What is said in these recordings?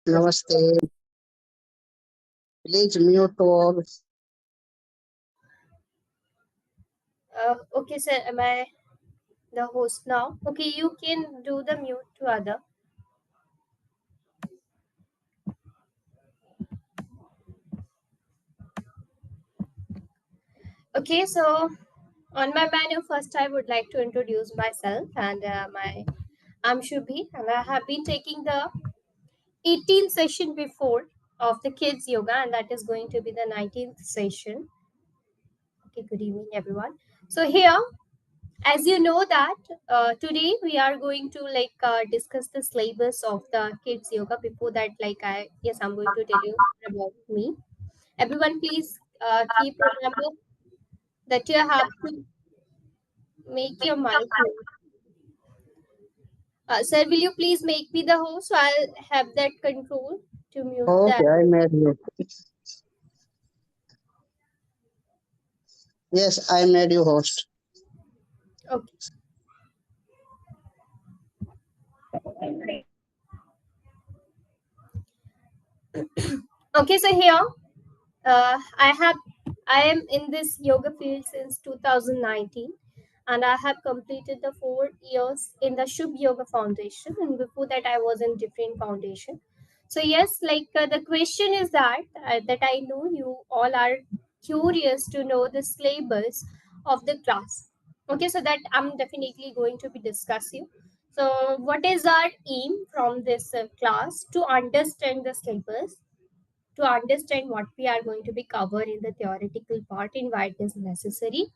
Namaste. Please mute all. Okay, sir, am I the host now? Okay, you can do the mute to other. Okay, so on my menu, first I would like to introduce myself and I'm Shubhi, and I have been taking the 18th session before of the kids yoga, and that is going to be the 19th session. Okay, good evening, everyone. So here, as you know that today we are going to discuss the syllabus of the kids yoga. Before that, I'm going to tell you about me. Everyone, please keep remember that you have to make your mic mute. Sir, will you please make me the host so I'll have that control to mute that. Okay, I made you. Yes, I made you host. Okay. Okay, so here I have I am in this yoga field since 2019, and I have completed the 4 years in the Shubh Yoga Foundation, and before that I was in different foundation. So yes, the question is that I know you all are curious to know the syllabus of the class. Okay, so that I'm definitely going to be discuss you. So what is our aim from this class? To understand the syllabus, to understand what we are going to be cover in the theoretical part and why it is necessary,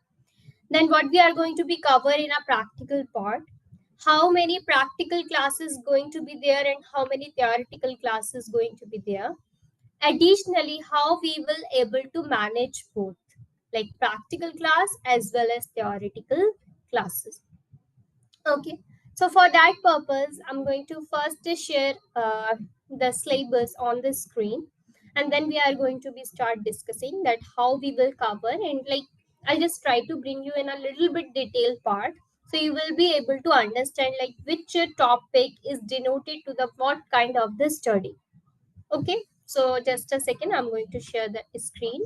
then what we are going to be cover in a practical part, how many practical classes going to be there and how many theoretical classes going to be there, additionally how we will able to manage both, like practical class as well as theoretical classes. Okay, so for that purpose, I'm going to first share the syllabus on the screen, and then we are going to be start discussing that how we will cover, and I'll just try to bring you in a little bit detailed part, so you will be able to understand like which topic is denoted to the what kind of the study. Okay, so just a second, I'm going to share the screen.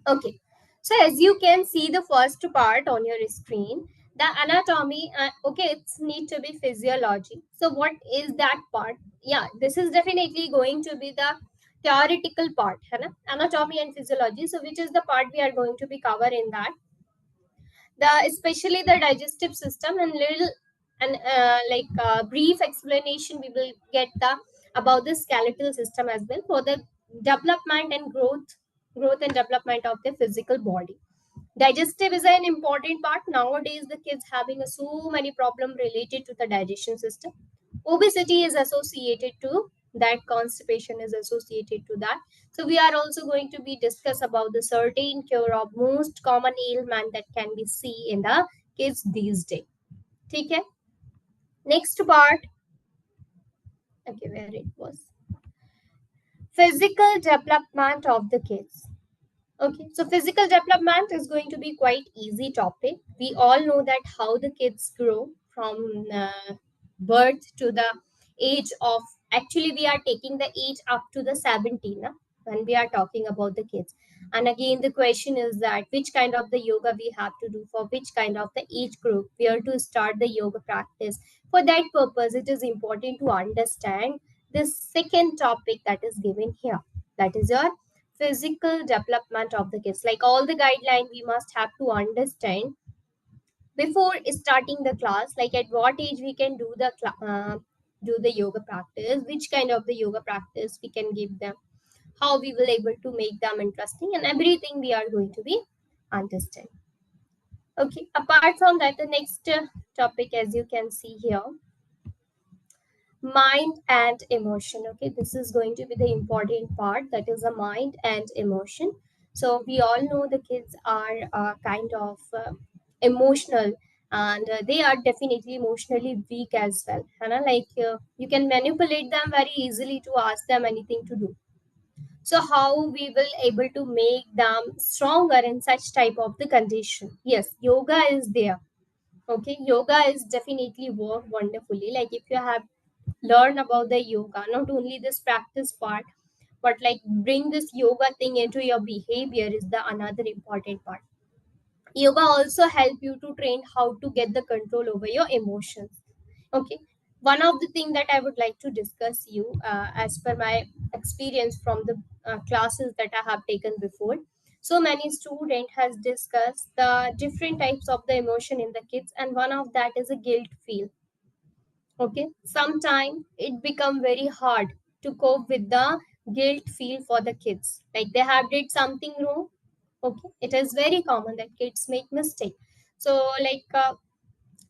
Okay, so as you can see the first part on your screen, the anatomy, okay, it's need to be physiology. So what is that part? Yeah, this is definitely going to be the theoretical part, है ना? Anatomy and physiology. So which is the part we are going to be cover in that? The especially the digestive system and little and brief explanation we will get the about the skeletal system as well for the development and growth and development of the physical body. Digestive is an important part. Nowadays the kids having so many problem related to the digestion system. Obesity is associated to that, constipation is associated to that. So we are also going to be discuss about the certain cure of most common ailment that can be seen in the kids these days. Okay, next part. Okay, where it was, physical development of the kids. Okay, so physical development is going to be quite easy topic. We all know that how the kids grow from birth to the age of, actually we are taking the age up to the 17 na, when we are talking about the kids. And again the question is that which kind of the yoga we have to do for which kind of the age group, where to start the yoga practice. For that purpose it is important to understand this second topic that is given here, that is your physical development of the kids. Like all the guideline we must have to understand before starting the class, like at what age we can do the do the yoga practice, which kind of the yoga practice we can give them, how we will able to make them interesting, and everything we are going to be understand. Okay, apart from that, the next topic, as you can see here, mind and emotion. Okay, this is going to be the important part, that is a mind and emotion. So we all know the kids are kind of emotional, and they are definitely emotionally weak as well, and you can manipulate them very easily to ask them anything to do. So how we will able to make them stronger in such type of the condition? Yes, yoga is there. Okay, yoga is definitely work wonderfully. Like if you have learned about the yoga, not only this practice part, but like bring this yoga thing into your behavior is the another important part. Yoga also help you to train how to get the control over your emotions. Okay, one of the thing that I would like to discuss you, as per my experience from the classes that I have taken before. So many student has discussed the different types of the emotion in the kids, and one of that is a guilt feel. Okay, sometimes it become very hard to cope with the guilt feel for the kids, like they have did something wrong. Okay, it is very common that kids make mistake. So like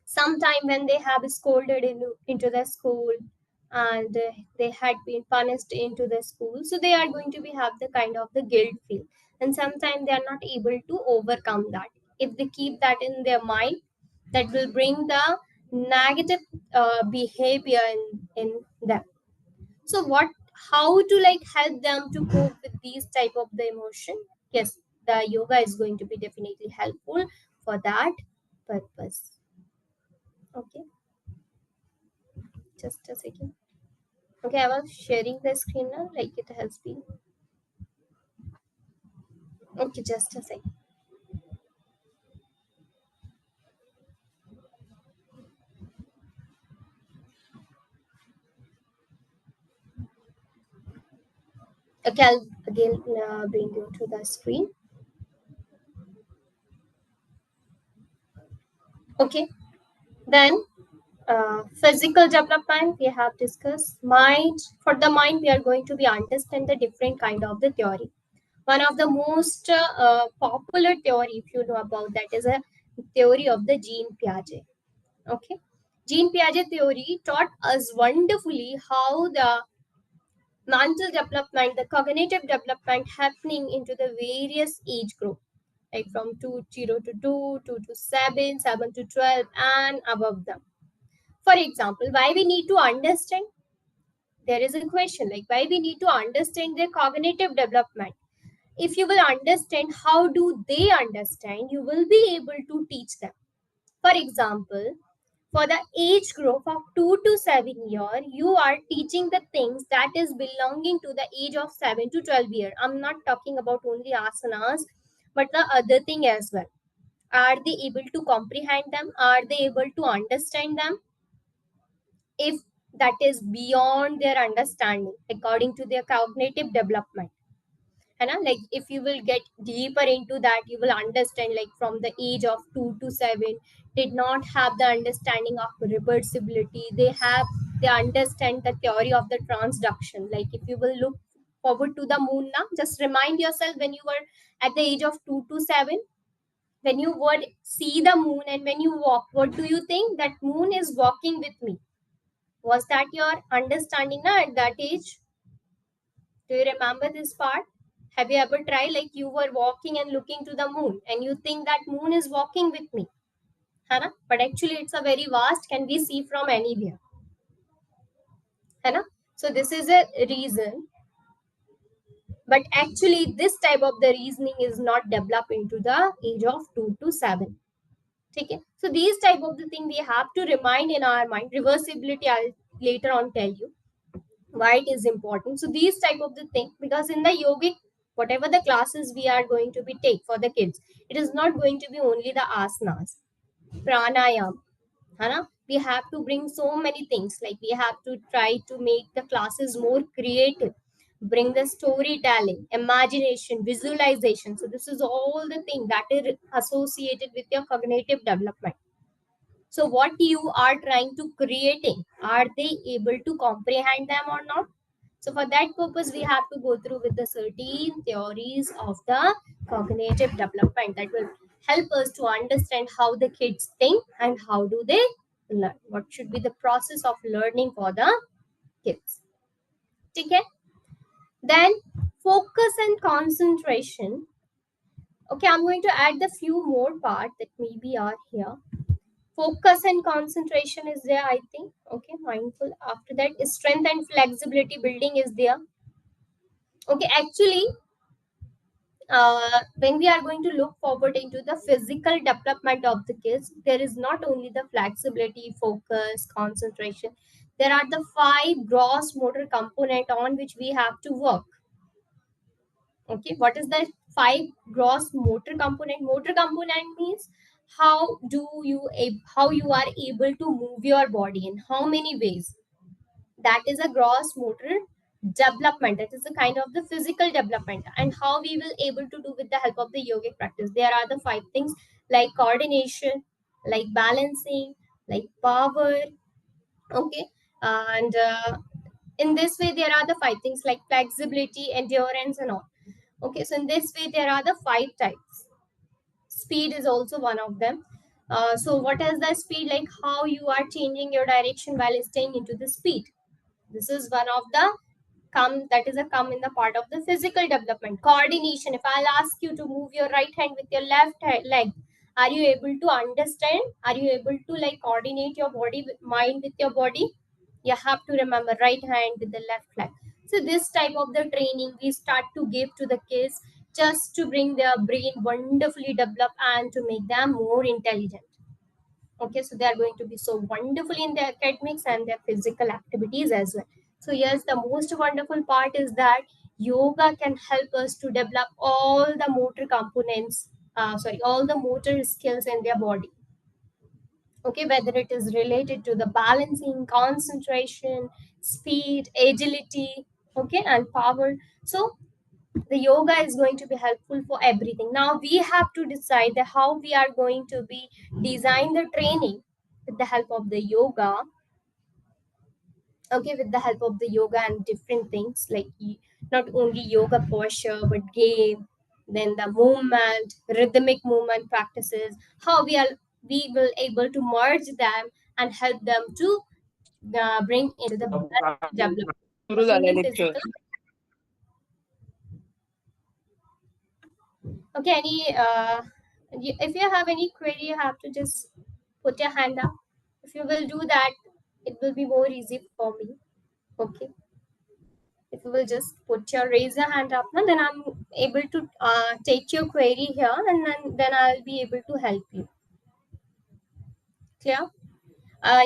sometime when they have scolded into the school, and they had been punished into the school, so they are going to be have the kind of the guilt feel, and sometimes they are not able to overcome that. If they keep that in their mind, that will bring the negative behavior in them. So what, how to like help them to cope with these type of the emotion? Yes, the yoga is going to be definitely helpful for that purpose. Okay, just a second. Okay, I was sharing the screen now, like it has been. Okay, just a second. Okay, I'll again bring you to the screen. Okay, then physical development we have discussed. Mind, for the mind we are going to be understand the different kind of the theory. One of the most popular theory, if you know about that, is a theory of the Jean Piaget. Okay, Jean Piaget theory taught us wonderfully how the mental development, the cognitive development happening into the various age group, like from 0 to 2, 2 to 7, 7 to 12, and above them. For example, why we need to understand, there is a question like why we need to understand their cognitive development. If you will understand how do they understand, you will be able to teach them. For example, for the age group of 2 to 7 year, you are teaching the things that is belonging to the age of 7 to 12 year. I'm not talking about only asanas, but the other thing as well. Are they able to comprehend them? Are they able to understand them? If that is beyond their understanding according to their cognitive development, and like if you will get deeper into that, you will understand like from the age of 2 to 7 did not have the understanding of reversibility. They understand the theory of the transduction. Like if you will look forward to the moon now, just remind yourself when you were at the age of 2 to 7, when you would see the moon and when you walk, what do you think? That moon is walking with me. Was that your understanding now at that age? Do you remember this part? Have you ever tried like you were walking and looking to the moon and you think that moon is walking with me? Hana? But actually it's a very vast, can be see from anywhere. Hana? So this is a reason, but actually this type of the reasoning is not developed into the age of 2 to 7. Okay? So these type of the thing we have to remind in our mind. Reversibility I'll later on tell you why it is important. So these type of the thing, because in the yogic, whatever the classes we are going to be take for the kids, it is not going to be only the asanas, pranayam, Hana? We have to bring so many things. Like we have to try to make the classes more creative, bring the storytelling, imagination, visualization. So this is all the thing that is associated with your cognitive development. So what you are trying to creating, are they able to comprehend them or not? So for that purpose, we have to go through with the certain theories of the cognitive development that will help us to understand how the kids think and how do they learn. What should be the process of learning for the kids? Okay. Then focus and concentration. Okay, I'm going to add the few more parts that maybe are here. Focus and concentration is there, I think. Okay, mindful. After that, strength and flexibility building is there. Okay, actually, when we are going to look forward into the physical development of the kids, there is not only the flexibility, focus, concentration. There are the five gross motor component on which we have to work. Okay, what is the five gross motor component? Motor component means how you are able to move your body in how many ways. That is a gross motor development. That is a kind of the physical development, and how we will able to do with the help of the yogic practice. There are the five things like coordination, like balancing, like power. Okay, and in this way there are the five things like flexibility, endurance, and all. Okay, so in this way there are the five types. Speed is also one of them. So what is the speed? Like how you are changing your direction while staying into the speed. This is one of the come, that is a come in the part of the physical development. Coordination, if I'll ask you to move your right hand with your leg, are you able to understand? Are you able to like coordinate your body with mind with your body? You have to remember right hand with the left leg. So this type of the training we start to give to the kids, just to bring their brain wonderfully developed and to make them more intelligent. Okay, so they are going to be so wonderful in their academics and their physical activities as well. So yes, the most wonderful part is that yoga can help us to develop all the motor components, all the motor skills in their body. Okay, whether it is related to the balancing, concentration, speed, agility, okay, and power. So the yoga is going to be helpful for everything. Now we have to decide that how we are going to be design the training with the help of the yoga. Okay, with the help of the yoga and different things like not only yoga posture but game, then the movement, rhythmic movement practices, how we will able to merge them and help them to bring into the best development, not only physical. Okay, if you have any query, you have to just put your hand up. If you will do that, it will be more easy for me. Okay. If you will just put your raise your hand up, now, then I'm able to take your query here, and then I'll be able to help you. Clear?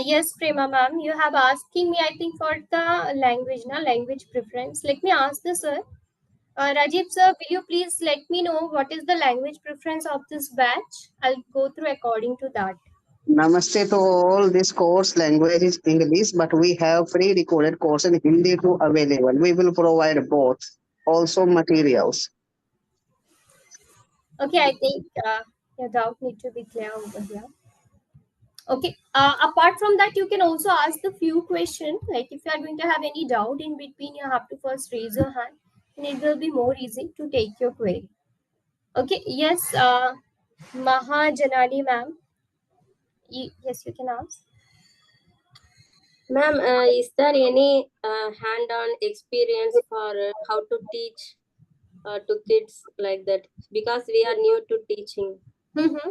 Yes, Prema ma'am, you have asking me, I think, for the language, na language preference. Let me ask this, sir. Rajiv sir, will you please let me know what is the language preference of this batch? I'll go through according to that. Namaste to all. This course language is English, but we have pre-recorded course in Hindi too available. We will provide both. Also materials. Okay, I think your doubt need to be clear over here. Okay. Apart from that, you can also ask the few questions. Like if you are going to have any doubt in between, you have to first raise your hand, and it will be more easy to take your query. Okay. Yes. Mahajanani ma'am. Yes, you can ask. Ma'am, is there any hand-on experience for how to teach to kids like that? Because we are new to teaching. Mm-hmm.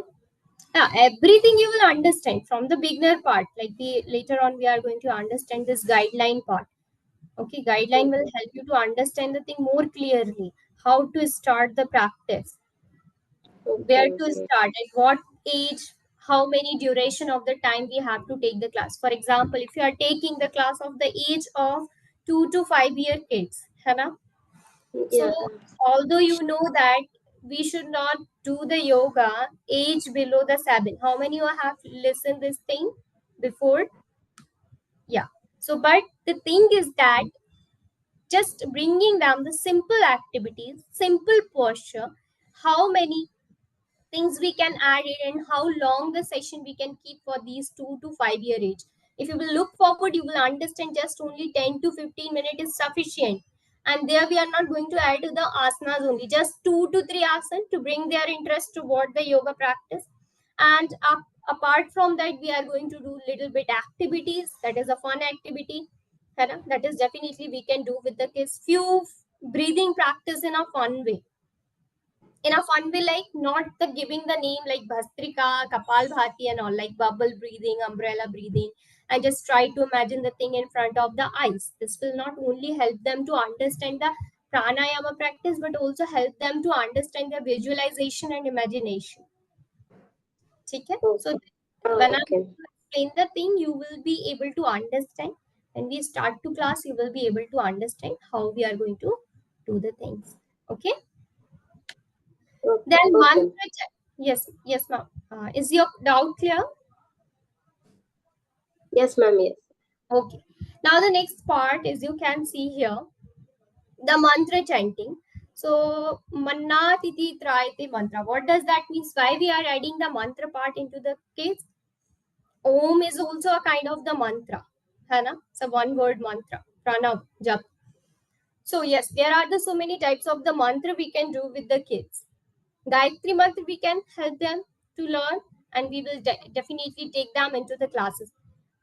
Yeah, everything you will understand from the beginner part. Like the later on, we are going to understand this guideline part. Okay, guideline will help you to understand the thing more clearly. How to start the practice, where Okay, to okay. start, at what age, how many duration of the time we have to take the class. For example, if you are taking the class of the age of 2 to 5 year kids, है ना? So Yeah. although you know that we should not do the yoga age below the 7, how many you have listened this thing before? Yeah. So but the thing is that just bringing down the simple activities, simple posture, how many things we can add it, and how long the session we can keep for these 2 to 5 year age. If you will look forward, you will understand just only 10 to 15 minutes is sufficient. And there we are not going to add to the asanas only, just 2 to 3 asanas to bring their interest toward the yoga practice. And apart from that, we are going to do little bit activities. That is a fun activity. है ना? That is definitely we can do with the kids. Few breathing practice in a fun way, like not the giving the name like Bhastrika, Kapal Bhati and all, like bubble breathing, umbrella breathing, and just try to imagine the thing in front of the eyes. This will not only help them to understand the pranayama practice, but also help them to understand their visualization and imagination. Okay? So when I Okay. explain the thing, you will be able to understand. When we start to class, you will be able to understand how we are going to do the things. Okay? Then Okay. mantra. Yes, yes, ma'am. Is your doubt clear? Yes, ma'am. Yes. Okay. Now the next part is, you can see here the mantra chanting. So manna titi trayate mantra. What does that mean? Why we are adding the mantra part into the case? Om is also a kind of the mantra. है ना? It's a one word mantra. Pranav, jap. So yes, there are the so many types of the mantra we can do with the kids. Gayatri mantra we can help them to learn, and we will definitely take them into the classes.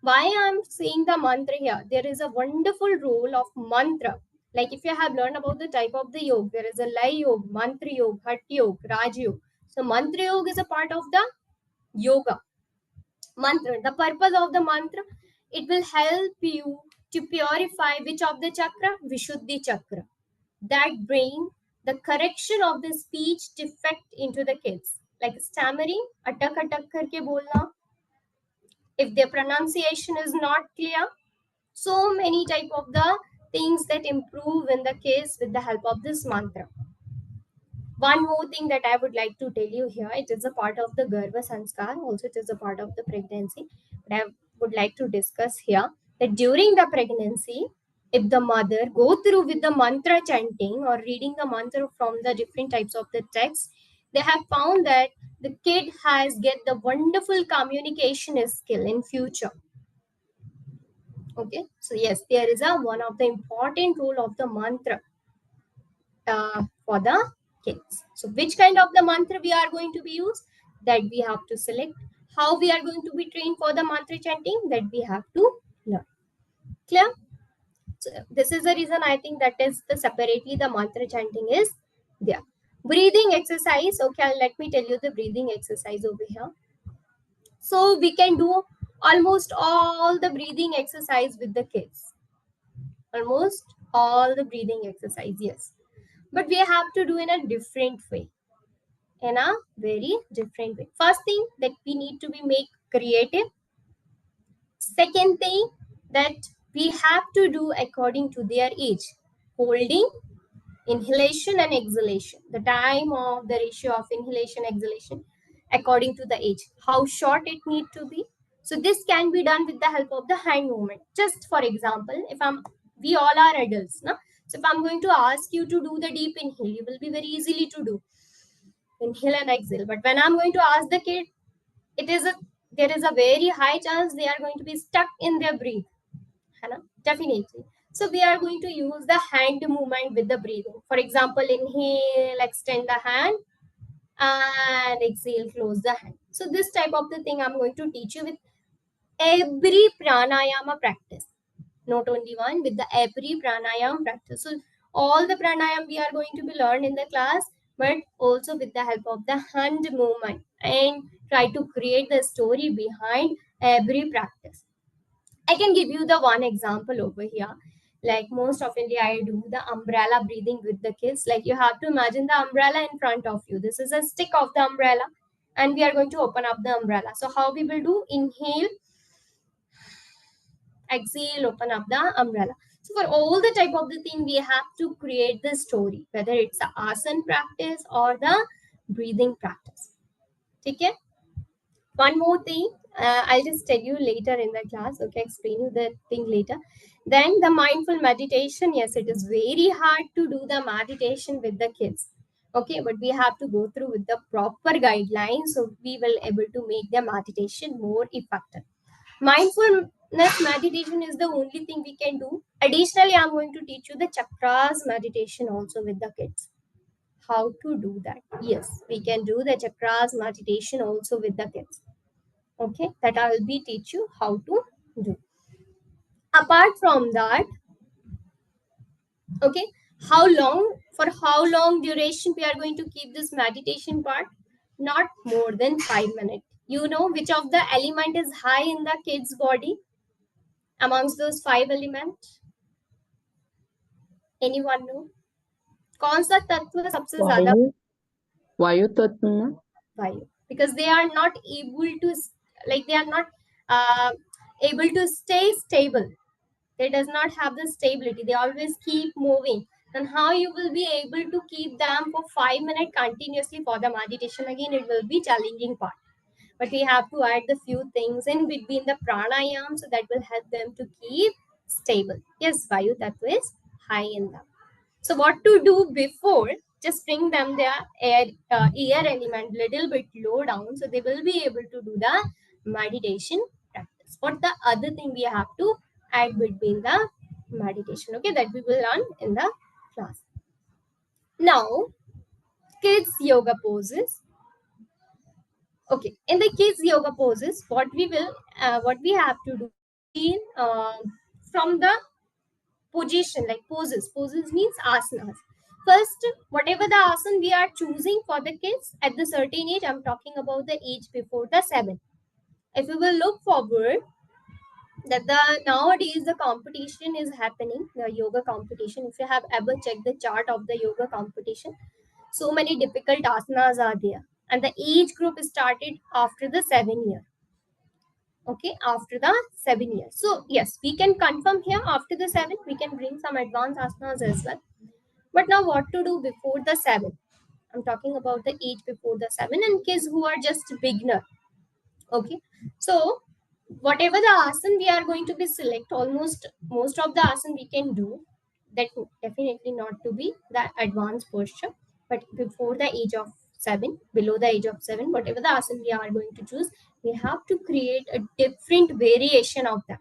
Why I'm saying the mantra here? There is a wonderful role of mantra. Like if you have learned about the type of the yoga, there is a lay yoga, mantra yoga, hat yoga, raj yoga. So mantra yoga is a part of the yoga. Mantra, the purpose of the mantra, it will help you to purify which of the chakra? Vishuddhi chakra. That bring the correction of the speech defect into the kids, like stammering, atak atak karke bolna, if their pronunciation is not clear. So many type of the things that improve in the case with the help of this mantra. One more thing that I would like to tell you here, it is a part of the Garva Sanskar, also it is a part of the pregnancy. But I would like to discuss here that during the pregnancy, if the mother go through with the mantra chanting or reading the mantra from the different types of the texts, they have found that the kid has get the wonderful communication skill in future. Okay, so yes, there is a one of the important role of the mantra for the kids. So which kind of the mantra we are going to be used, that we have to select. How we are going to be trained for the mantra chanting, that we have to learn. Clear? So this is the reason I think that is the separately the mantra chanting is there. Breathing exercise. Okay, let me tell you the breathing exercise over here. So we can do almost all the breathing exercise with the kids. Almost all the breathing exercise, yes. But we have to do in a different way. In a very different way. First thing, that we need to be make creative. Second thing, that we have to do according to their age. Holding, inhalation and exhalation. The time of the ratio of inhalation, exhalation according to the age. How short it need to be. So this can be done with the help of the hand movement. Just for example, we all are adults, no? So if I'm going to ask you to do the deep inhale, you will be very easily to do. Inhale and exhale. But when I'm going to ask the kid, it is a there is a very high chance they are going to be stuck in their breath. Definitely. So we are going to use the hand movement with the breathing. For example, inhale, extend the hand, and exhale, close the hand. So this type of the thing I'm going to teach you with every pranayama practice. Not only one, with the every pranayam practice. So all the pranayam we are going to be learned in the class, but also with the help of the hand movement, and try to create the story behind every practice. I can give you the one example over here. Like most oftenly I do the umbrella breathing with the kids. Like you have to imagine the umbrella in front of you. This is a stick of the umbrella, and we are going to open up the umbrella. So how we will do? Inhale, exhale, open up the umbrella. So for all the type of the thing, we have to create the story, whether it's the asana practice or the breathing practice. Okay. One more thing, I'll just tell you later in the class. Okay, explain you the thing later. Then the mindful meditation. Yes, it is very hard to do the meditation with the kids. Okay, but we have to go through with the proper guidelines, so we will able to make the meditation more effective. Mindfulness meditation is the only thing we can do. Additionally, I'm going to teach you the chakras meditation also with the kids. How to do that? Yes, we can do the chakras meditation also with the kids. Okay, that I will be teach you how to do. Apart from that, okay, for how long duration we are going to keep this meditation part? Not more than 5 minutes. You know which of the element is high in the kid's body amongst those 5 elements? Anyone know? कौन सा तत्व सबसे ज्यादा? वायु, वायु तत्व में वायु, because they are not able to, like they are not able to stay stable. They does not have the stability. They always keep moving. And how you will be able to keep them for 5 minutes continuously for the meditation? Again, it will be challenging part. But we have to add the few things in between the pranayam, so that will help them to keep stable. Yes, Vayu Tattva is high in them. So what to do before? Just bring them their air element little bit low down, so they will be able to do the meditation practice. What the other thing we have to add between the meditation? Okay, that we will learn in the class. Now, kids yoga poses. Okay, in the kids yoga poses, what we have to do in from the position, like poses. Poses means asanas. First, whatever the asana we are choosing for the kids at the certain age, I'm talking about the age before the 7. If you will look forward, that the nowadays the competition is happening, the yoga competition. If you have ever checked the chart of the yoga competition, so many difficult asanas are there, and the age group started after the 7 year. Okay, after the 7 years. So yes, we can confirm here after the 7 we can bring some advanced asanas as well. But now what to do before the 7? I'm talking about the age before the 7 and kids who are just beginner. Okay, so whatever the asana we are going to be select, almost most of the asana we can do. That definitely not to be the advanced posture, but before the age of 7, below the age of 7, whatever the asana we are going to choose, we have to create a different variation of them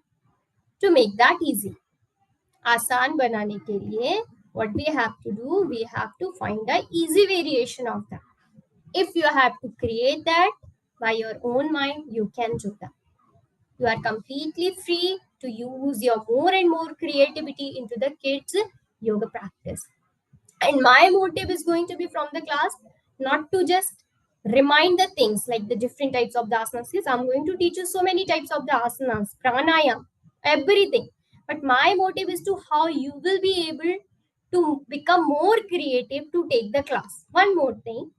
to make that easy. आसान बनाने के लिए what we have to do, we have to find a easy variation of that. If you have to create that by your own mind, you can do that. You are completely free to use your more and more creativity into the kids yoga practice. And my motive is going to be from the class not to just remind the things like the different types of the asanas. Yes, I'm going to teach you so many types of the asanas, pranayam, everything. But my motive is to how you will be able to become more creative to take the class. One more thing,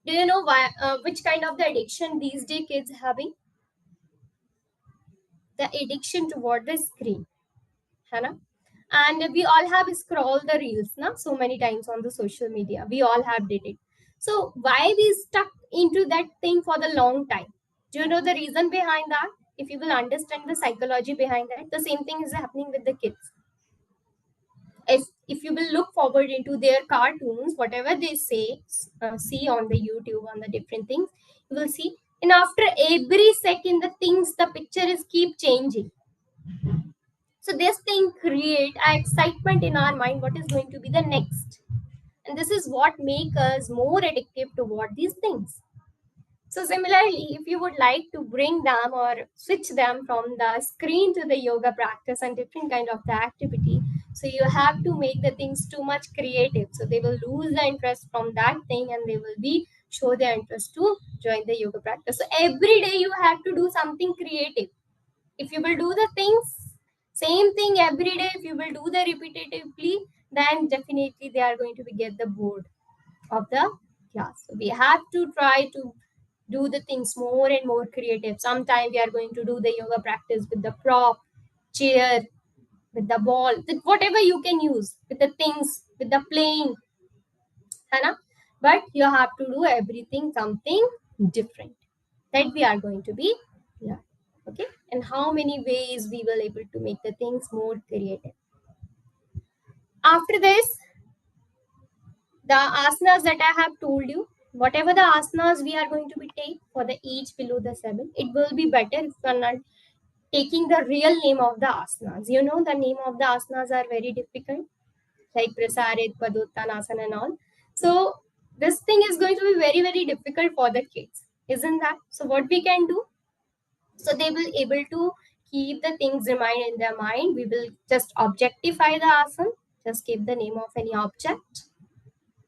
do you know why which kind of the addiction these day kids having? The addiction toward the screen, है ना? And we all have scrolled the reels now so many times on the social media. We all have did it. So why we stuck into that thing for the long time? Do you know the reason behind that? If you will understand the psychology behind that, the same thing is happening with the kids. If you will look forward into their cartoons, whatever they say, see on the YouTube, on the different things, you will see, and after every second the things, the picture is keep changing. So this thing create an excitement in our mind, what is going to be the next. And this is what make us more addictive toward these things. So similarly, if you would like to bring them or switch them from the screen to the yoga practice and different kind of the activity, so you have to make the things too much creative. So they will lose the interest from that thing and they will be show their interest to join the yoga practice. So every day you have to do something creative. If you will do the things same thing every day, if you will do the repetitively, then definitely they are going to be get the bored of the class. So we have to try to do the things more and more creative. Sometimes we are going to do the yoga practice with the prop, chair, with the ball, with whatever you can use, with the things, with the playing, है but you have to do everything something different that we are going to be learning. Okay, and how many ways we will able to make the things more creative. After this, the asanas that I have told you, whatever the asanas we are going to be take for the age below the 7, it will be better if you are not taking the real name of the asanas. You know the name of the asanas are very difficult, like prasarit, padottanasana and all. So this thing is going to be very, very difficult for the kids, isn't that? So what we can do, so they will able to keep the things remain in their mind. We will just objectify the asana, just give the name of any object.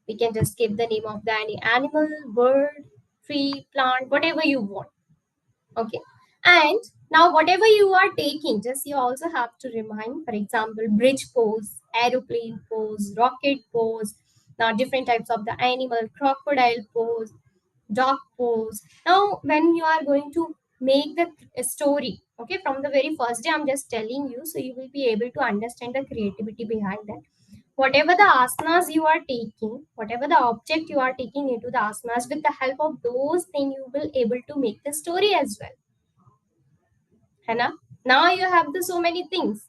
We can just give the name of the any animal, bird, tree, plant, whatever you want. Okay, and Now, whatever you are taking, just you also have to remind, for example, bridge pose, aeroplane pose, rocket pose, now different types of the animal, crocodile pose, dog pose. Now, when you are going to make the story, okay, from the very first day, I'm just telling you, so you will be able to understand the creativity behind that. Whatever the asanas you are taking, whatever the object you are taking into the asanas, with the help of those things, you will able to make the story as well. है ना? Now you have the so many things,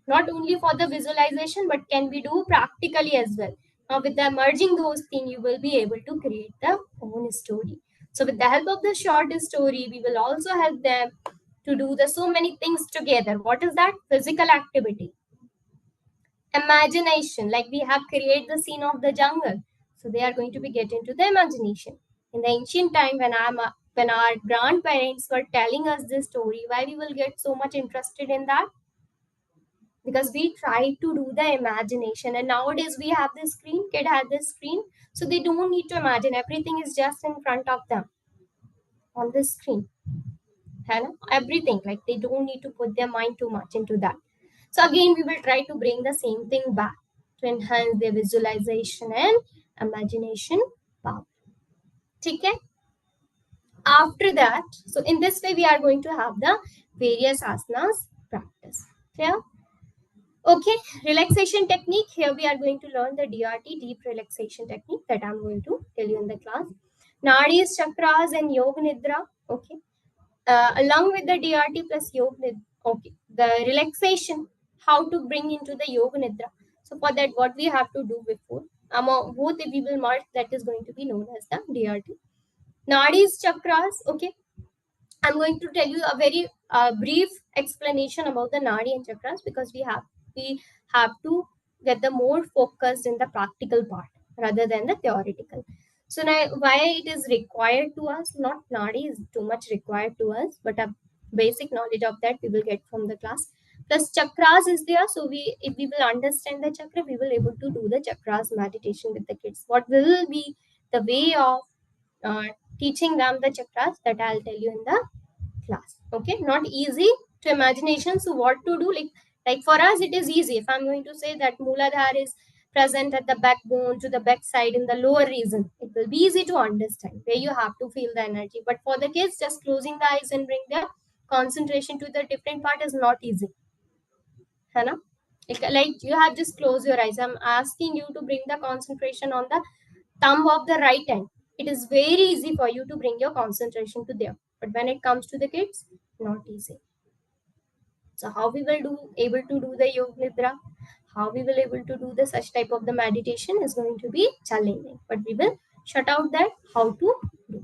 not only for the visualization, but can be do practically as well. Now with the merging those things, you will be able to create the own story. So with the help of the short story, we will also help them to do the so many things together. What is that? Physical activity, imagination, like we have created the scene of the jungle, so they are going to be get into the imagination. In the ancient time, when our grandparents were telling us this story, why we will get so much interested in that? Because we try to do the imagination, and nowadays we have this screen, kid had this screen, so they don't need to imagine, everything is just in front of them on the screen. Everything, like they don't need to put their mind too much into that. So again, we will try to bring the same thing back to enhance their visualization and imagination power. Okay. After that, so in this way we are going to have the various asanas practice. Clear? Okay, relaxation technique. Here we are going to learn the DRT, deep relaxation technique, that I'm going to tell you in the class. Nadis, chakras, and yoga nidra. Okay, along with the DRT plus yoga nidra. Okay, the relaxation, how to bring into the yoga nidra. So for that, what we have to do before, both we will mark, that is going to be known as the DRT. Nadis, chakras. Okay, I'm going to tell you a very brief explanation about the nadi and chakras, because we have to get the more focused in the practical part rather than the theoretical. So now, why it is required to us? Not nadi is too much required to us, but a basic knowledge of that we will get from the class. Plus chakras is there, so if we will understand the chakra, we will able to do the chakras meditation with the kids. What will be the way of uh, teaching them the chakras, that I'll tell you in the class. Okay, not easy to imagination. So what to do? Like for us, it is easy. If I'm going to say that Mooladhara is present at the backbone to the backside in the lower region, it will be easy to understand where you have to feel the energy. But for the kids, just closing the eyes and bring their concentration to the different part is not easy. है ना? Like you have just close your eyes. I'm asking you to bring the concentration on the thumb of the right hand. It is very easy for you to bring your concentration to there. But when it comes to the kids, not easy. So how we will do able to do the yoga nidra, how we will able to do the such type of the meditation is going to be challenging. But we will shut out that how to do.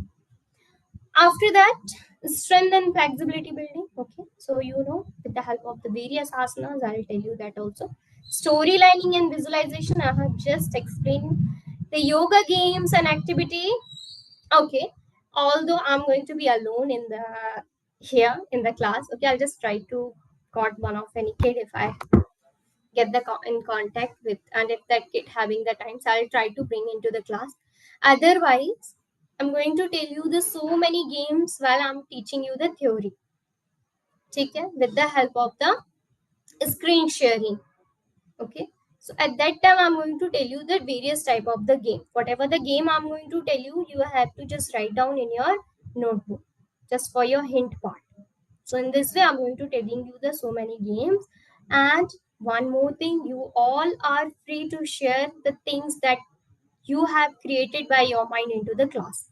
After that, strength and flexibility building. Okay, so with the help of the various asanas, I'll tell you that also. Storylining and visualization, I have just explained. The yoga games and activity. Okay, although I'm going to be alone in the here in the class. Okay, I'll just try to got one of any kid if I get in contact with, and if that kid having the time, so I'll try to bring into the class. Otherwise, I'm going to tell you the so many games while I'm teaching you the theory. Okay, with the help of the screen sharing. Okay, so at that time I'm going to tell you the various type of the game. Whatever the game I'm going to tell you, you have to just write down in your notebook, just for your hint part. So in this way, I'm going to telling you the so many games. And one more thing, you all are free to share the things that you have created by your mind into the class.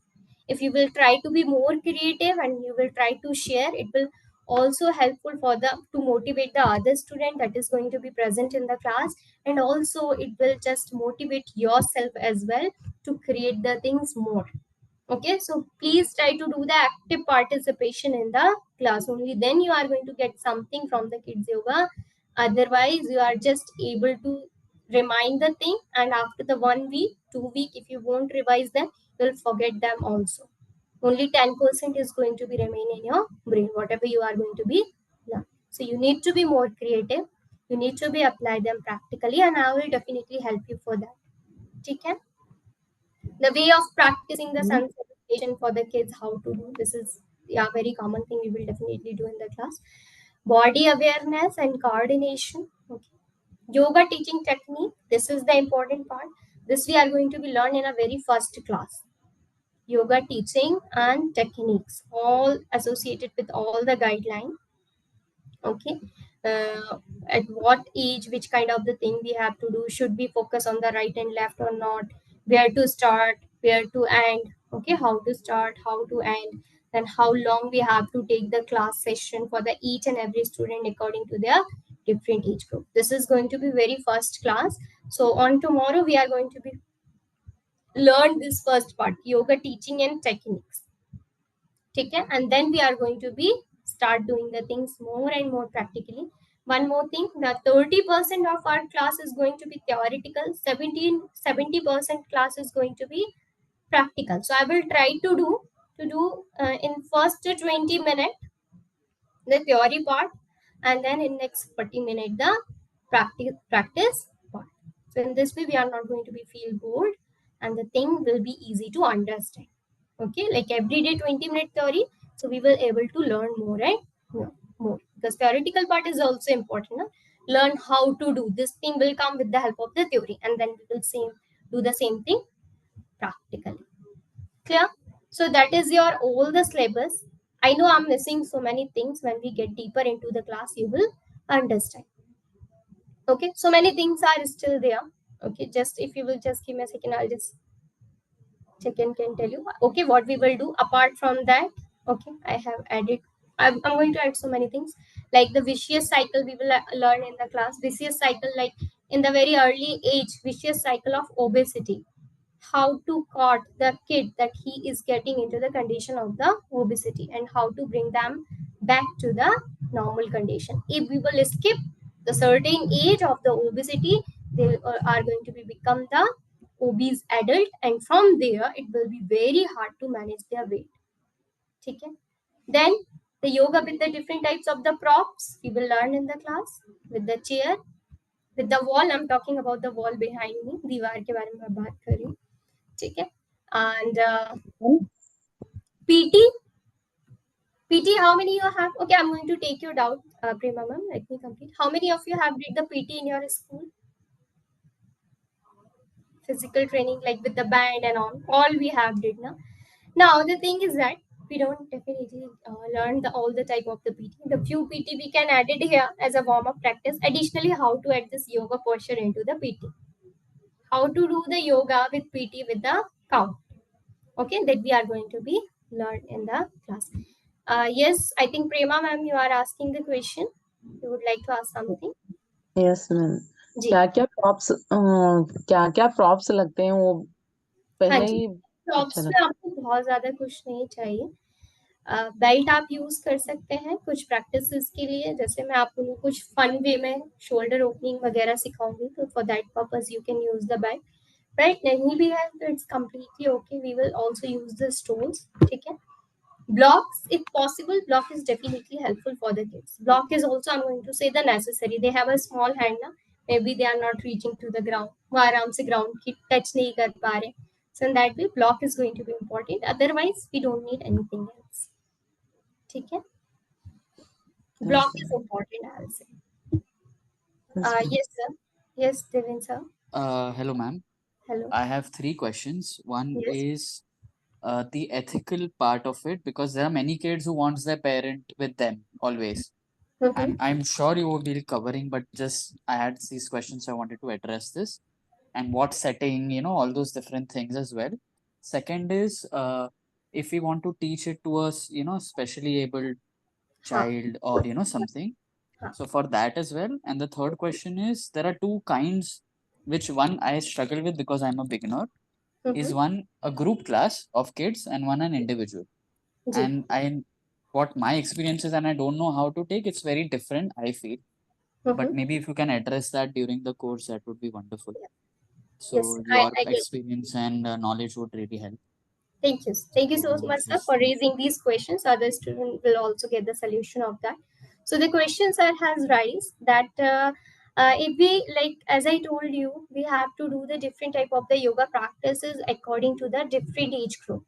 If you will try to be more creative and you will try to share, it will also helpful for the to motivate the other student that is going to be present in the class, and also it will just motivate yourself as well to create the things more. Okay, so please try to do the active participation in the class. Only then you are going to get something from the kids yoga. Otherwise, you are just able to remind the thing, and after the 1 week, 2 week, if you won't revise them, you'll forget them also. Only 10% is going to be remain in your brain, whatever you are going to be learn. So you need to be more creative. You need to be apply them practically, and I will definitely help you for that. Okay? The way of practicing the sun salutation for the kids, how to do this is Yeah, very common thing we will definitely do in the class. Body awareness and coordination. Okay. Yoga teaching technique. This is the important part. This we are going to be learned in a very first class. Yoga teaching and techniques, all associated with all the guidelines. Okay. At what age, which kind of the thing we have to do, should we focus on the right and left or not, where to start, where to end, okay, how to start, how to end, then how long we have to take the class session for the each and every student according to their different age group. This is going to be very first class. So on tomorrow we are going to be learn this first part, yoga teaching and techniques. Okay, and then we are going to be start doing the things more and more practically. One more thing, the 30% of our class is going to be theoretical, 70% class is going to be practical. So I will try to do in first 20 minutes the theory part, and then in next 40 minutes the practice part. So in this way we are not going to be feel bored, and the thing will be easy to understand. Okay, like every day 20-minute theory, so we will able to learn more and more, because theoretical part is also important, no? Learn how to do this thing will come with the help of the theory, and then we will do the same thing practically. Clear? So that is your all the syllabus. I know I'm missing so many things. When we get deeper into the class you will understand. Okay, so many things are still there. Okay, just if you will just give me a second, I'll just check and can tell you. Okay, what we will do apart from that. Okay, I have added, I'm going to add so many things, like the vicious cycle we will learn in the class. Vicious cycle, like in the very early age, vicious cycle of obesity, how to caught the kid that he is getting into the condition of the obesity, and how to bring them back to the normal condition. If we will skip the certain age of the obesity, they are going to be become the obese adult, and from there it will be very hard to manage their weight. Okay, then the yoga with the different types of the props we will learn in the class, with the chair, with the wall. I'm talking about the wall behind me, दीवार के बारे में मैं बात कर रही हूँ. ठीक है, and PT, how many you have? Okay, I'm going to take your doubt, Prema ma'am. Let me complete. How many of you have did the PT in your school? Physical training, like with the band and all we have did now. Now the thing is that we don't definitely learn all the type of the PT. The few PT we can add it here as a warm up practice. Additionally, how to add this yoga posture into the PT. How to do the yoga with PT with the count. Okay, that we are going to be learned in the class. Yes, I think Prema ma'am, you are asking the question. You would like to ask something? Yes ma'am. जी. क्या क्या props लगते हैं वो हाँ पहले जी, ही props अच्छा में आपको बहुत ज्यादा कुछ नहीं चाहिए. बेल्ट आप यूज कर सकते हैं कुछ प्रैक्टिसेस के लिए. जैसे मैं आपको कुछ फन वे में शोल्डर ओपनिंग वगैरह सिखाऊंगी, तो for that purpose you can use the belt. Belt नहीं भी है तो it's completely okay. We will also use the stones. ठीक है. Blocks, if possible, block is definitely helpful for the kids. Block is also, I'm going to say, the necessary. They have a small hand now, maybe they are not reaching to the ground, वो आराम से ground की touch नहीं कर पा रहे. So in that way block is going to be important. Otherwise we don't need anything else. ठीक है. Block is important, I will say. Yes sir. Yes Devin sir. Hello ma'am. Hello. I have three questions. One Yes. is the ethical part of it, because there are many kids who wants their parent with them always. And I'm sure you will be covering, but just I had these questions, so I wanted to address this. And what setting, all those different things as well. Second is if we want to teach it to us, specially abled child or something. So for that as well. And the third question is, there are two kinds, which one I struggle with because I'm a beginner. Is one a group class of kids and one an individual. And what my experience is, and I don't know how to take, it's very different, I feel. But maybe if you can address that during the course, that would be wonderful. So Yes, your I get experience and knowledge would really help. Thank you. Thank you so So much, sir, just for raising these questions. Other students will also get the solution of that. So the question, sir, has raised that if we, like, as I told you, we have to do the different type of the yoga practices according to the different age group.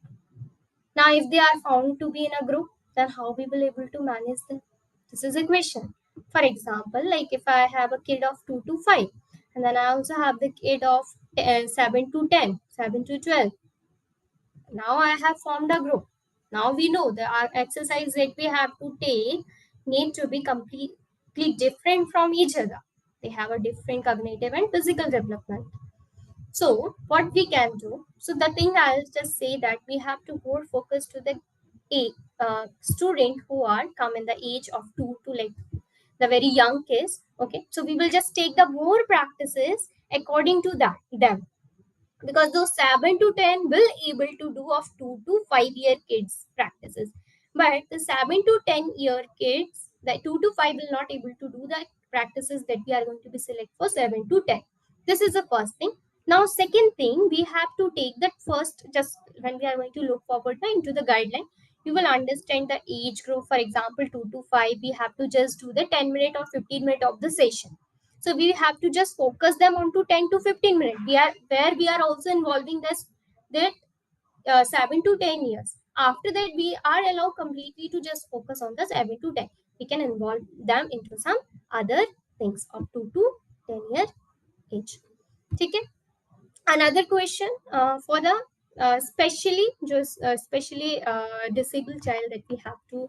Now, if they are found to be in a group, then how we will able to manage them? This is a question. For example, like if I have a kid of 2 to 5, and then I also have the kid of 7 to 10, 7 to 12. Now I have formed a group. Now we know the exercise that we have to take need to be completely different from each other. They have a different cognitive and physical development. So what we can do, so the thing I'll just say that we have to more focus to the student who are come in the age of 2 to like the very young kids. Okay, so we will just take the more practices according to that them, because those 7 to 10 will able to do of 2 to 5 year kids practices, but the 7 to 10 year kids, the 2 to 5 will not able to do the practices that we are going to be select for 7 to 10. This is the first thing. Now second thing, we have to take that first, just when we are going to look forward into the guideline, you will understand the age group. For example, 2 to 5, we have to just do the 10 minute or 15 minute of the session. So we have to just focus them on to 10 to 15 minutes. We are where we are also involving this that 7 to 10 years. After that, we are allowed completely to just focus on the 7 to 10. We can involve them into some other things of 2 to 10 year age. Okay. Another question for the especially disabled child, that we have to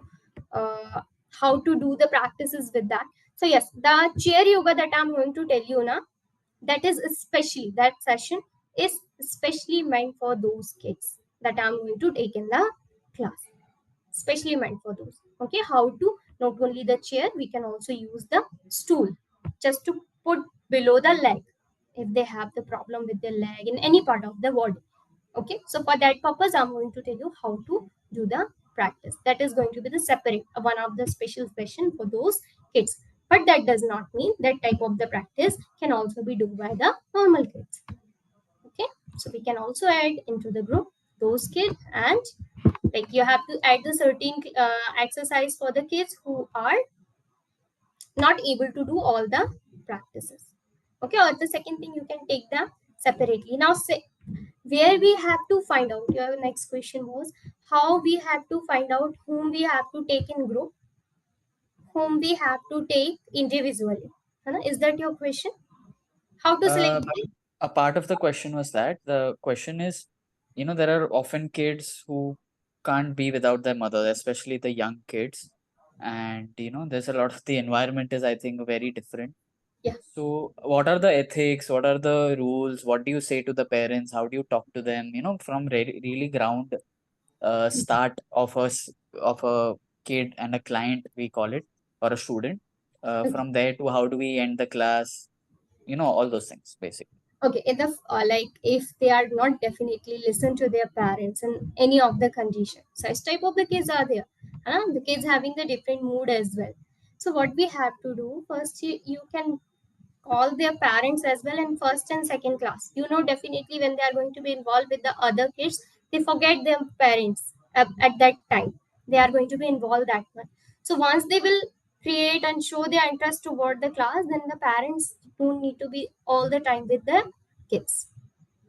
uh, how to do the practices with that. So yes, the chair yoga that I'm going to tell you now, that is especially, that session is especially meant for those kids that I'm going to take in the class, especially meant for those. Okay, how to, not only the chair, we can also use the stool just to put below the leg if they have the problem with their leg in any part of the body. Okay, so for that purpose, I'm going to tell you how to do the practice. That is going to be the separate one of the special session for those kids, but that does not mean that type of the practice can also be done by the normal kids. Okay, so we can also add into the group those kids, and like you have to add the certain exercise for the kids who are not able to do all the practices. Okay, or the second thing, you can take them separately. Now say where we have to find out, your next question was how we have to find out whom we have to take in group, whom we have to take individually. Is that your question? How to select them? A part of the question was that the question is, there are often kids who can't be without their mother, especially the young kids. And, there's a lot of the environment is, I think, very different. Yeah. So, what are the ethics? What are the rules? What do you say to the parents? How do you talk to them? From really ground start of a kid and a client, we call it, or a student. From there to how do we end the class? All those things, basically. Okay, in the like if they are not definitely listen to their parents in any of the condition, such type of the kids are there. The kids having the different mood as well. So what we have to do first, you can call their parents as well in first and second class. Definitely when they are going to be involved with the other kids, they forget their parents at that time. They are going to be involved that much. So once they will create and show their interest toward the class, then the parents don't need to be all the time with the kids.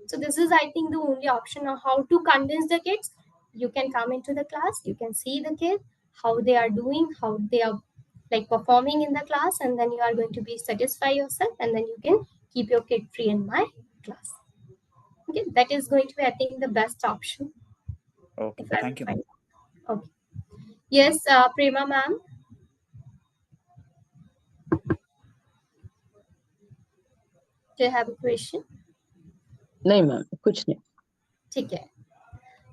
So this is, I think, the only option of how to convince the kids. You can come into the class, you can see the kid, how they are doing, how they are like performing in the class, and then you are going to be satisfy yourself, and then you can keep your kid free in my class. Okay, that is going to be, I think, the best option. Okay, If I thank you. find. Okay. Yes, Prema ma'am. Do you have a question? नहीं ma'am कुछ नहीं. ठीक है.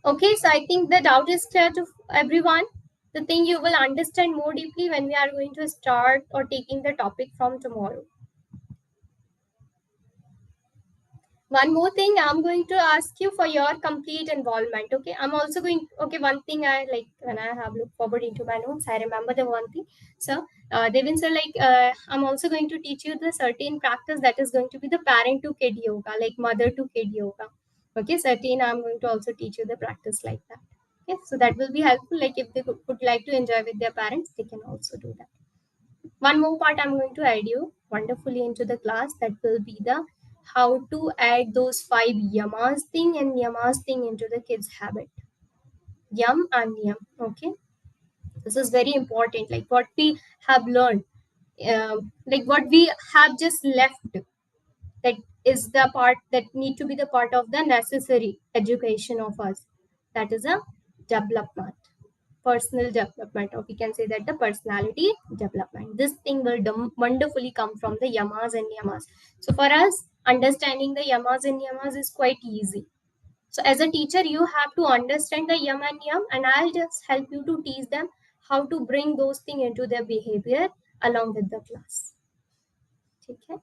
Okay, so I think the doubt is clear to everyone. The thing you will understand more deeply when we are going to start or taking the topic from tomorrow. One more thing, I'm going to ask you for your complete involvement. Okay, I'm also going. Okay, one thing I like when I have looked forward into my notes, I remember the one thing. So, Devin sir, like I'm also going to teach you the certain practice that is going to be the parent to kid yoga, like mother to kid yoga. Okay, certain I'm going to also teach you the practice like that. Okay, so that will be helpful. Like if they would like to enjoy with their parents, they can also do that. One more part I'm going to add you wonderfully into the class, that will be the how to add those 5 yamas thing and yamas thing into the kids habit. Yam and yam. Okay, This is very important. Like what we have learned, like what we have just left, that is the part that need to be the part of the necessary education of us. That is a development, personal development, or we can say that the personality development. This thing will wonderfully come from the yamas and yamas. So for us, understanding the yamas and yamas is quite easy. So as a teacher, you have to understand the yam and yam, and I'll just help you to teach them how to bring those things into their behavior along with the class. Okay.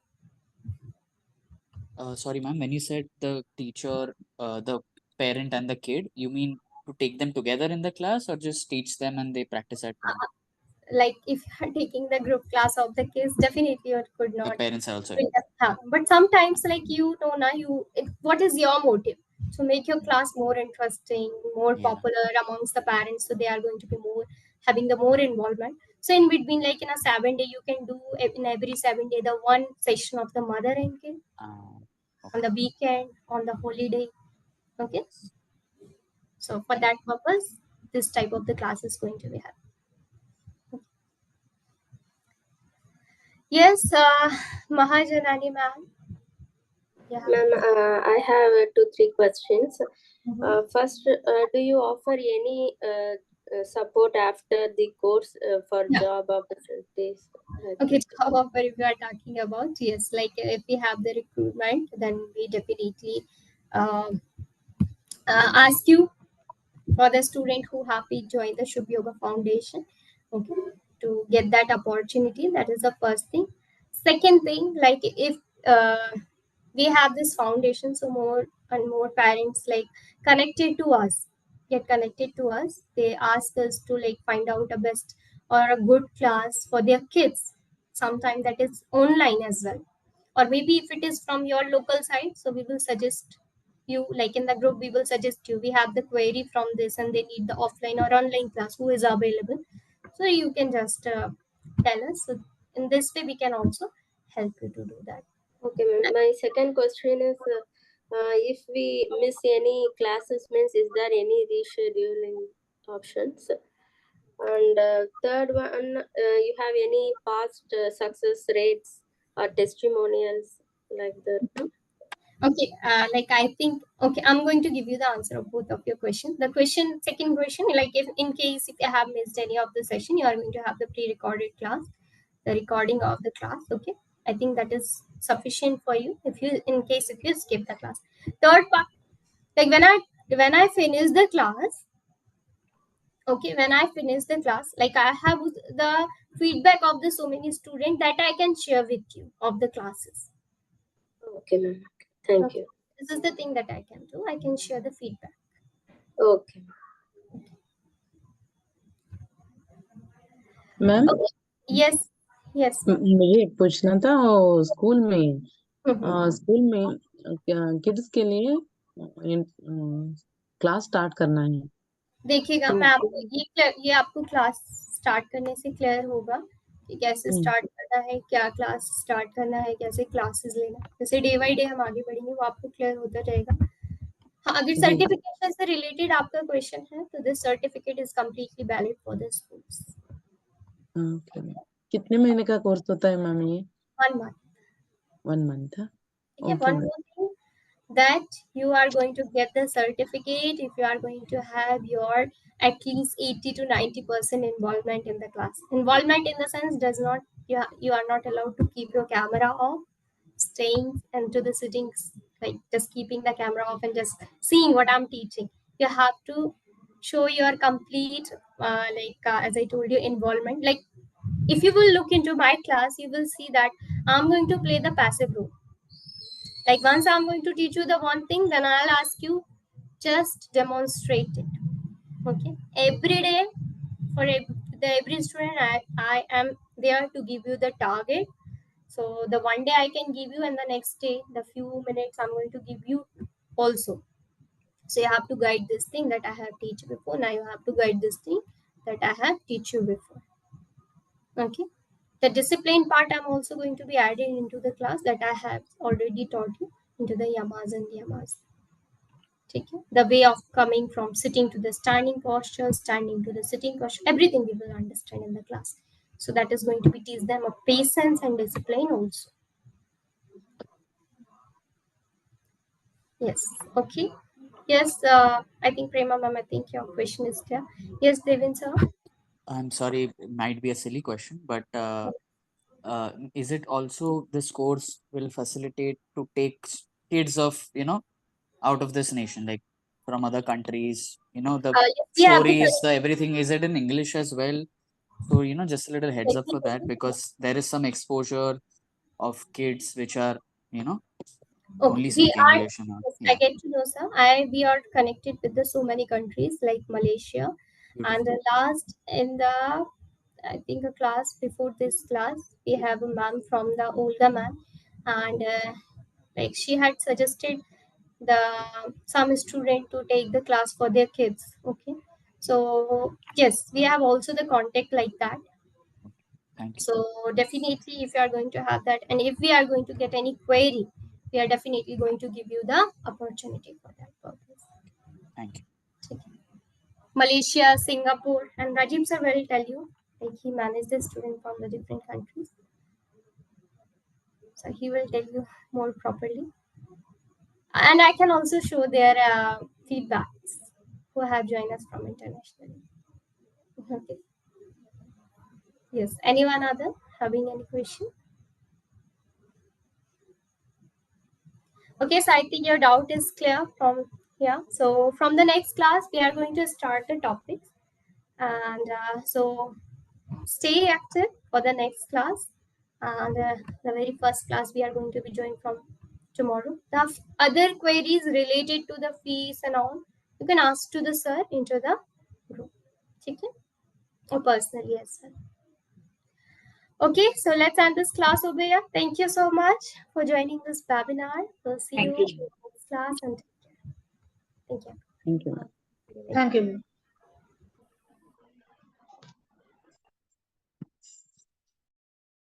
Sorry, ma'am. When you said the teacher, the parent, and the kid, you mean to take them together in the class, or just teach them and they practice at home? Like if you are taking the group class of the kids, definitely you could The not. parents are also in. But sometimes, like what is your motive to make your class more interesting, more Yeah. popular amongst the parents, so they are going to be more having the more involvement. So in between, like in a 7 day, you can do in every 7 day the one session of the mother and kid on Okay. the weekend, on the holiday. Okay. So for that purpose, this type of the class is going to be happening. Yes, Mahajanani ma'am. Yeah. Ma'am, I have 2-3 questions. Mhm. First, do you offer any support after the course for Yeah. job opportunities? Like Okay, that? however, if we are talking about, yes, like if we have the recruitment, then we definitely um ask you for the student who happy join the Shubh Yoga Foundation, okay, to get that opportunity. That is the first thing. Second thing, like if we have this foundation, so more and more parents like connected to us, get connected to us. They ask us to like find out a best or a good class for their kids. Sometimes that is online as well, or maybe if it is from your local site, so we will suggest you, like in the group we will suggest you, we have the query from this and they need the offline or online class, who is available, so you can just tell us. So in this way we can also help you to do that. Okay, ma'am. My second question is, if we miss any classes, means is there any rescheduling options? And third one, you have any past success rates or testimonials like that? Okay, like I think, okay, I'm going to give you the answer of both of your questions. The second question, like if in case if you have missed any of the session, you are going to have the pre-recorded class, the recording of the class. Okay, I think that is sufficient for you. If you, in case if you skip the class, third part, like when I finish the class, okay, when I finish the class, like I have the feedback of the so many students that I can share with you of the classes. Okay, ma'am. Thank Okay, you. this is the thing that I can do. I can share the feedback. Okay. Ma'am Yes, yes. मुझे पूछना था वो school में Mhm. School में kids के लिए class start करना है देखिएगा, तो मैं आपको ये आपको क्लास स्टार्ट करने से क्लियर होगा कि कैसे स्टार्ट करना है, क्या क्लास स्टार्ट करना है, कैसे क्लासेस लेना है। जैसे डे बाय डे हम आगे बढ़ेंगे, वो आपको क्लियर होता रहेगा। हाँ, अगर जी सर्टिफिकेशन से रिलेटेड आपका क्वेश्चन है, तो this certificate is completely valid for the schools. Okay कितने महीने का कोर्स होता है मैम ये 1 month। 1 मंथ है ठीक है, okay one ma'am more thing, that you are going to get the certificate if you are going to have your at least 80 to 90% involvement in the class. Involvement in the sense does not, you are not allowed to keep your camera off, staying into the sittings, like just keeping the camera off and just seeing what I'm teaching. You have to show your complete as I told you, involvement. Like if you will look into my class, you will see that I'm going to play the passive role. Like once I'm going to teach you the one thing, then I'll ask you just demonstrate it. Okay. Every day for every student, I am there to give you the target. So the one day I can give you, and the next day, the few minutes I'm going to give you also. So you have to guide this thing that I have teach before. Now you have to guide this thing that I have teach you before. Okay. The discipline part I'm also going to be adding into the class that I have already taught you into the yamas and yamas. The way of coming from sitting to the standing posture, standing to the sitting posture, everything we will understand in the class. So that is going to be teach them of patience and discipline also. Yes. Okay. Yes. I think Prema ma'am, I think your question is clear. Yes, Devin sir. I'm sorry, it might be a silly question, but is it also this course will facilitate to take kids of, out of this nation, like from other countries, the Yes, we have the stories, the everything, is it in English as well? So, just a little heads up for that, because there is some exposure of kids which are, Okay, only we speak are. English and all. Yes, I Yeah, get to know, sir. We are connected with the so many countries like Malaysia, and beautiful. the last in the I think a class before this class we have a ma'am from the older man, and like she had suggested the some student to take the class for their kids. Okay, so yes, we have also the contact like that. Thank you. So definitely, if you are going to have that, and if we are going to get any query, we are definitely going to give you the opportunity for that purpose. Thank you. Malaysia, Singapore, and Rajiv sir will tell you, like he managed the student from the different countries. So he will tell you more properly. And I can also show their feedbacks who have joined us from internationally. Okay. Yes. Anyone other having any question? Okay, so I think your doubt is clear from here. So from the next class, we are going to start the topics. And so stay active for the next class. And the very first class we are going to be joining from tomorrow. The other queries related to the fees and all, you can ask to the sir into the group. Okay? Or personally as well. Okay, so let's end this class over here. Thank you so much for joining this webinar. We'll see you in the next class and take care. Thank you. Thank you. Thank you.